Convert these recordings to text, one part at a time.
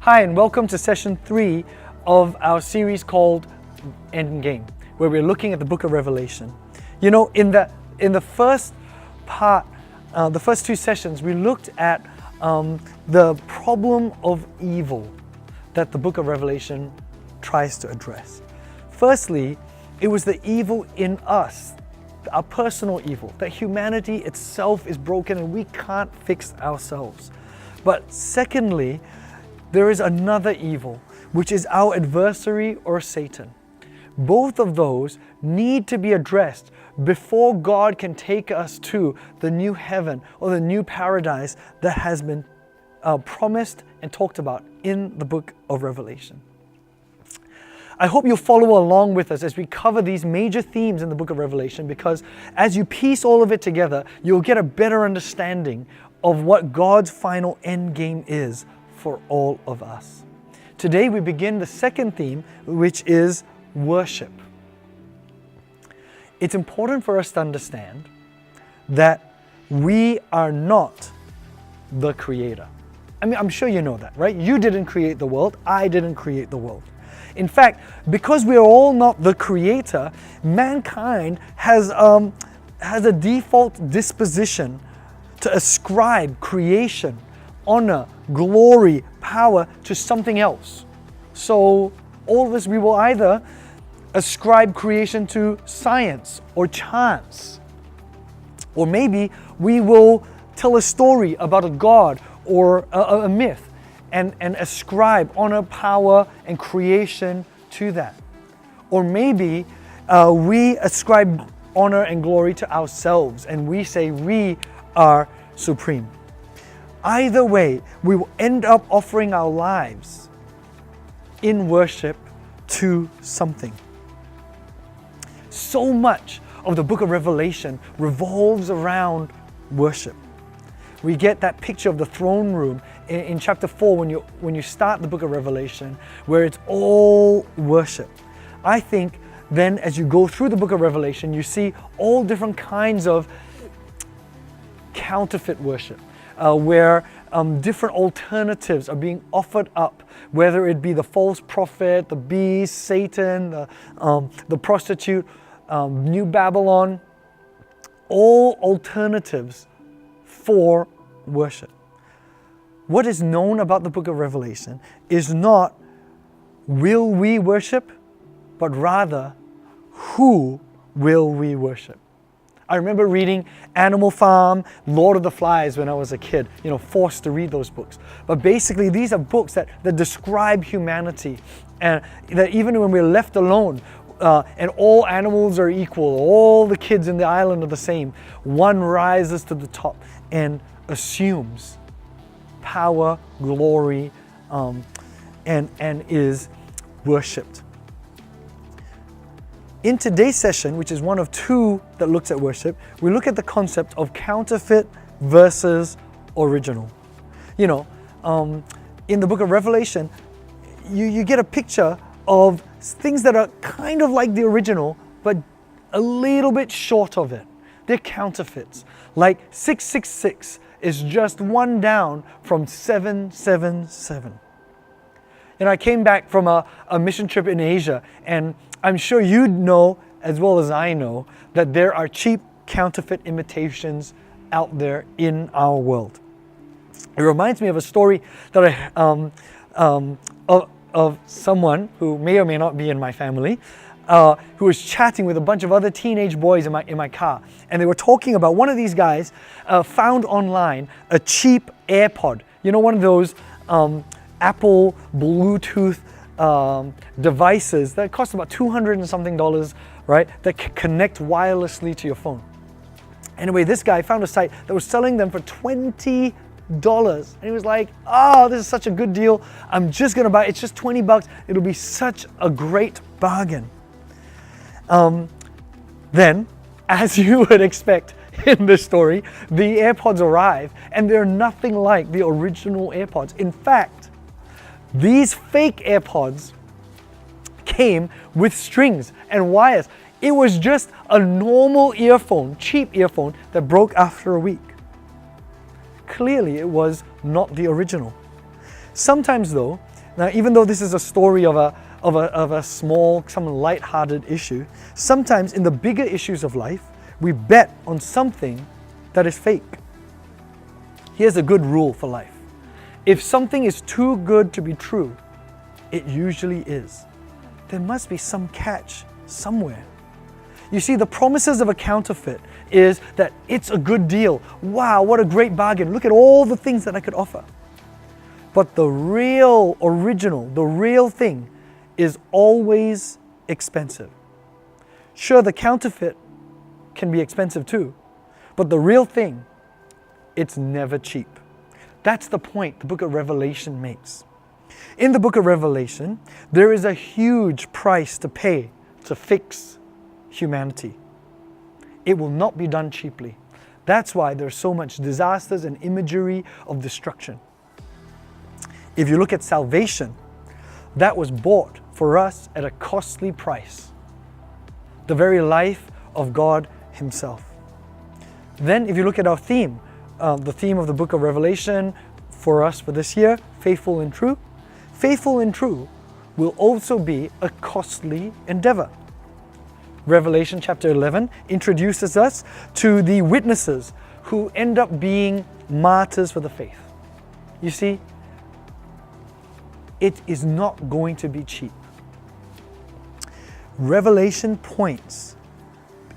Hi, and welcome to session 3 of our series called Endgame, where we're looking at the book of Revelation. You know, in the first part, the first 2 sessions, we looked at the problem of evil that the book of Revelation tries to address. Firstly, it was the evil in us, our personal evil, that humanity itself is broken and we can't fix ourselves. But secondly, there is another evil, which is our adversary or Satan. Both of those need to be addressed before God can take us to the new heaven or the new paradise that has been promised and talked about in the book of Revelation. I hope you'll follow along with us as we cover these major themes in the book of Revelation, because as you piece all of it together, you'll get a better understanding of what God's final end game is for all of us. Today we begin the second theme, which is worship. It's important for us to understand that we are not the creator. I mean, I'm sure you know that, right? You didn't create the world. I didn't create the world. In fact, because we are all not the creator, mankind has a default disposition to ascribe creation, honor, glory, power to something else. So all of us, we will either ascribe creation to science or chance, or maybe we will tell a story about a god or a myth and ascribe honor, power, and creation to that. Or maybe we ascribe honor and glory to ourselves and we say we are supreme. Either way, we will end up offering our lives in worship to something. So much of the book of Revelation revolves around worship. We get that picture of the throne room in chapter 4 when you start the book of Revelation, where it's all worship. I think then as you go through the book of Revelation, you see all different kinds of counterfeit worship, where different alternatives are being offered up, whether it be the false prophet, the beast, Satan, the prostitute, New Babylon, all alternatives for worship. What is known about the book of Revelation is not will we worship, but rather who will we worship. I remember reading Animal Farm, Lord of the Flies when I was a kid, forced to read those books. But basically these are books that describe humanity, and that even when we're left alone and all animals are equal, all the kids in the island are the same, one rises to the top and assumes power, glory, and is worshipped. In today's session, which is one of 2 that looks at worship, we look at the concept of counterfeit versus original. In the book of Revelation, you get a picture of things that are kind of like the original, but a little bit short of it. They're counterfeits. Like 666 is just one down from 777. And I came back from a mission trip in Asia, and I'm sure you know as well as I know that there are cheap counterfeit imitations out there in our world. It reminds me of a story that of someone who may or may not be in my family, who was chatting with a bunch of other teenage boys in my car, and they were talking about one of these guys found online a cheap AirPod. One of those Apple Bluetooth devices that cost about $200 and something, right? That can connect wirelessly to your phone. Anyway, this guy found a site that was selling them for $20. And he was like, oh, this is such a good deal. I'm just gonna buy it. It's just $20. It'll be such a great bargain. Then, as you would expect in this story, the AirPods arrive and they're nothing like the original AirPods. In fact, these fake AirPods came with strings and wires. It was just a normal earphone, cheap earphone that broke after a week. Clearly, it was not the original. Sometimes though, Now, even though this is a story of a small, some light-hearted issue, sometimes in the bigger issues of life, we bet on something that is fake. Here's a good rule for life. If something is too good to be true, it usually is. There must be some catch somewhere. You see, the promises of a counterfeit is that it's a good deal. Wow, what a great bargain. Look at all the things that I could offer. But the real original, the real thing is always expensive. Sure, the counterfeit can be expensive too, but the real thing, it's never cheap. That's the point the book of Revelation makes. In the book of Revelation, there is a huge price to pay to fix humanity. It will not be done cheaply. That's why there's so much disasters and imagery of destruction. If you look at salvation, that was bought for us at a costly price. The very life of God Himself. Then if you look at our theme, the theme of the book of Revelation for us for this year, faithful and true. Faithful and true will also be a costly endeavor. Revelation chapter 11 introduces us to the witnesses who end up being martyrs for the faith. You see, it is not going to be cheap. Revelation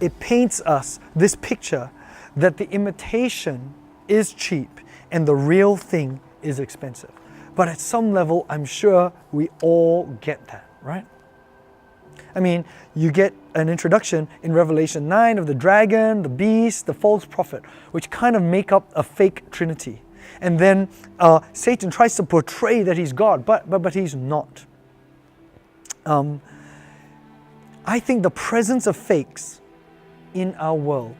it paints us this picture that the imitation is cheap and the real thing is expensive. But at some level, I'm sure we all get that, right? I mean, you get an introduction in Revelation 9 of the dragon, the beast, the false prophet, which kind of make up a fake trinity. And then Satan tries to portray that he's God, but he's not. I think the presence of fakes in our world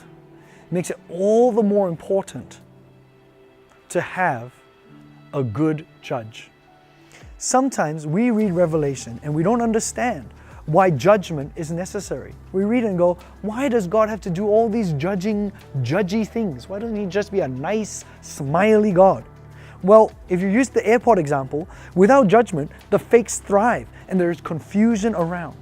makes it all the more important to have a good judge. Sometimes we read Revelation and we don't understand why judgment is necessary. We read and go, why does God have to do all these judgy things? Why doesn't He just be a nice, smiley God? Well, if you use the airport example, without judgment, the fakes thrive and there is confusion around.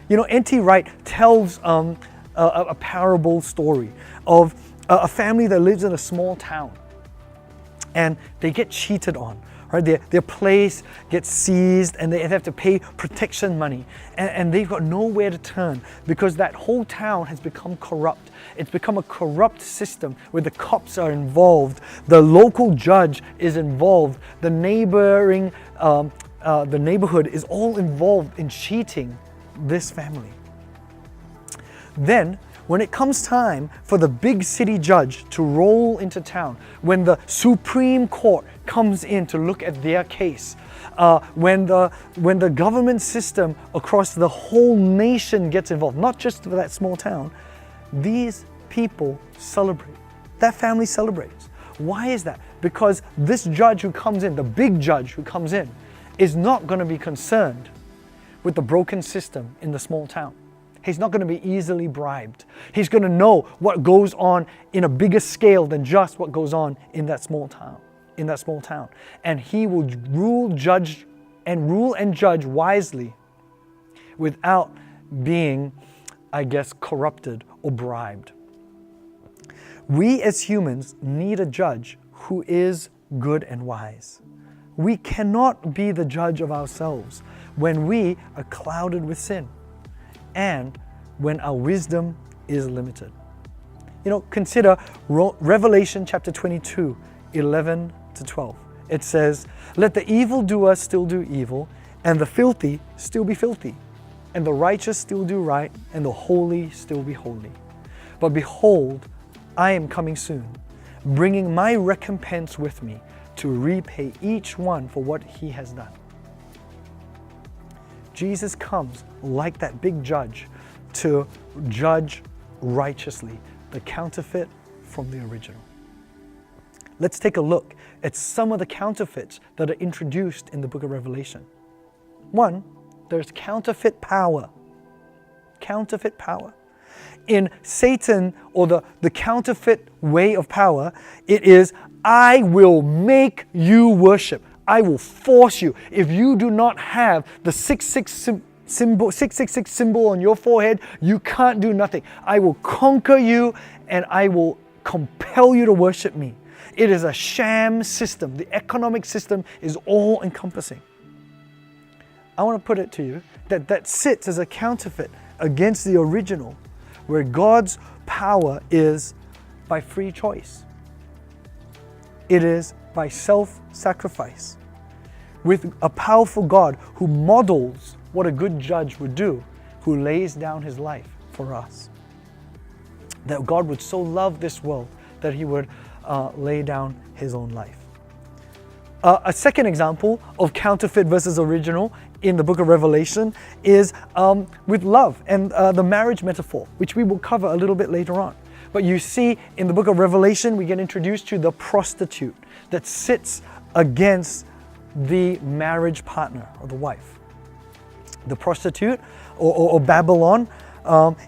You know, N.T. Wright tells a parable story of a family that lives in a small town and they get cheated on. Right? Their place gets seized and they have to pay protection money. And they've got nowhere to turn because that whole town has become corrupt. It's become a corrupt system where the cops are involved, the local judge is involved, the neighboring, the neighborhood is all involved in cheating this family. Then, when it comes time for the big city judge to roll into town, when the Supreme Court comes in to look at their case, when the government system across the whole nation gets involved, not just for that small town, these people celebrate. That family celebrates. Why is that? Because this judge who comes in, the big judge who comes in, is not going to be concerned with the broken system in the small town. He's not going to be easily bribed. He's going to know what goes on in a bigger scale than just what goes on in that small town. And he will rule and judge wisely without being, I guess, corrupted or bribed. We as humans need a judge who is good and wise. We cannot be the judge of ourselves when we are clouded with sin and when our wisdom is limited. You know, consider Revelation chapter 22, 11 to 12. It says, "Let the evildoer still do evil, and the filthy still be filthy, and the righteous still do right, and the holy still be holy. But behold, I am coming soon, bringing my recompense with me to repay each one for what he has done." Jesus comes like that big judge to judge righteously the counterfeit from the original. Let's take a look at some of the counterfeits that are introduced in the book of Revelation. One, there's counterfeit power. Counterfeit power. In Satan, or the counterfeit way of power, it is, I will make you worship. I will force you. If you do not have the 666 symbol on your forehead, you can't do nothing. I will conquer you and I will compel you to worship me. It is a sham system. The economic system is all encompassing. I want to put it to you that sits as a counterfeit against the original, where God's power is by free choice. It is by self-sacrifice, with a powerful God who models what a good judge would do, who lays down his life for us. That God would so love this world that he would lay down his own life. A second example of counterfeit versus original in the book of Revelation is with love and the marriage metaphor, which we will cover a little bit later on. But you see, in the book of Revelation, we get introduced to the prostitute that sits against the marriage partner or the wife. The prostitute or Babylon,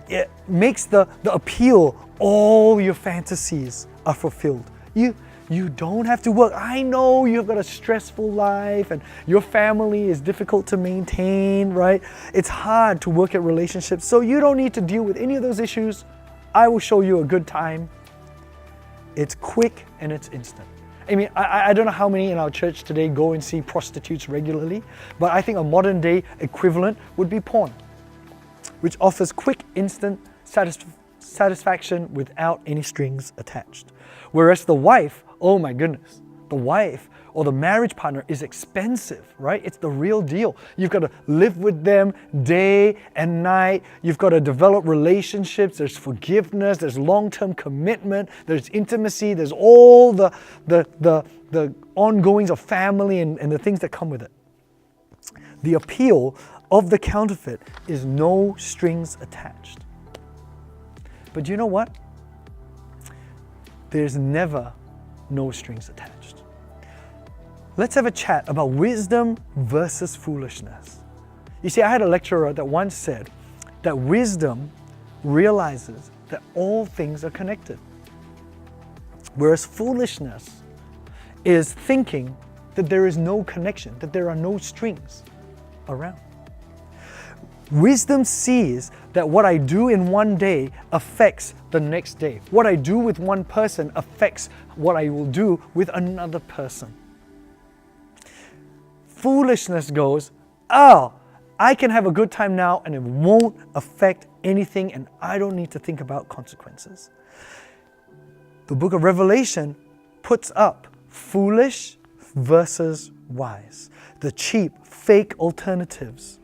it makes the appeal, all your fantasies are fulfilled. You don't have to work. I know you've got a stressful life and your family is difficult to maintain, right? It's hard to work at relationships, so you don't need to deal with any of those issues. I will show you a good time. It's quick and it's instant. I mean, I don't know how many in our church today go and see prostitutes regularly, but I think a modern day equivalent would be porn, which offers quick, instant satisfaction without any strings attached. Whereas the wife, oh my goodness, the wife or the marriage partner is expensive, right? It's the real deal. You've got to live with them day and night. You've got to develop relationships. There's forgiveness. There's long-term commitment. There's intimacy. There's all the ongoings of family and the things that come with it. The appeal of the counterfeit is no strings attached. But you know what? There's never no strings attached. Let's have a chat about wisdom versus foolishness. You see, I had a lecturer that once said that wisdom realizes that all things are connected, whereas foolishness is thinking that there is no connection, that there are no strings around. Wisdom sees that what I do in one day affects the next day. What I do with one person affects what I will do with another person. Foolishness goes, oh, I can have a good time now and it won't affect anything and I don't need to think about consequences. The book of Revelation puts up foolish versus wise. The cheap, fake alternatives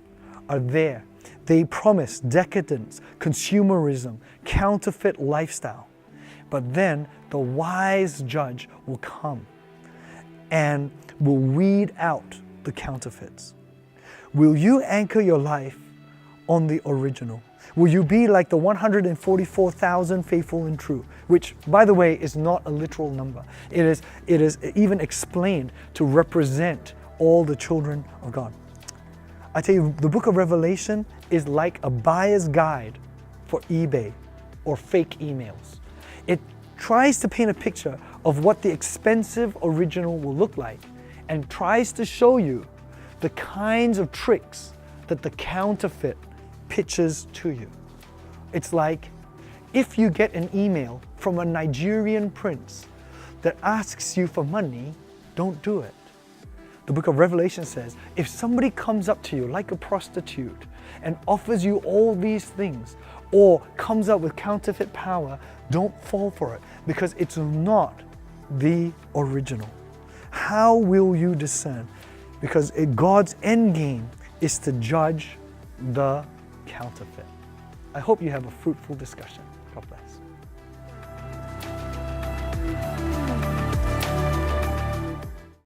are there. They promise decadence, consumerism, counterfeit lifestyle. But then the wise judge will come and will weed out the counterfeits. Will you anchor your life on the original? Will you be like the 144,000 faithful and true, which, by the way, is not a literal number. It is even explained to represent all the children of God. I tell you, the book of Revelation is like a buyer's guide for eBay or fake emails. It tries to paint a picture of what the expensive original will look like and tries to show you the kinds of tricks that the counterfeit pitches to you. It's like if you get an email from a Nigerian prince that asks you for money, don't do it. The book of Revelation says, if somebody comes up to you like a prostitute and offers you all these things or comes up with counterfeit power, don't fall for it because it's not the original. How will you discern? Because God's end game is to judge the counterfeit. I hope you have a fruitful discussion. God bless.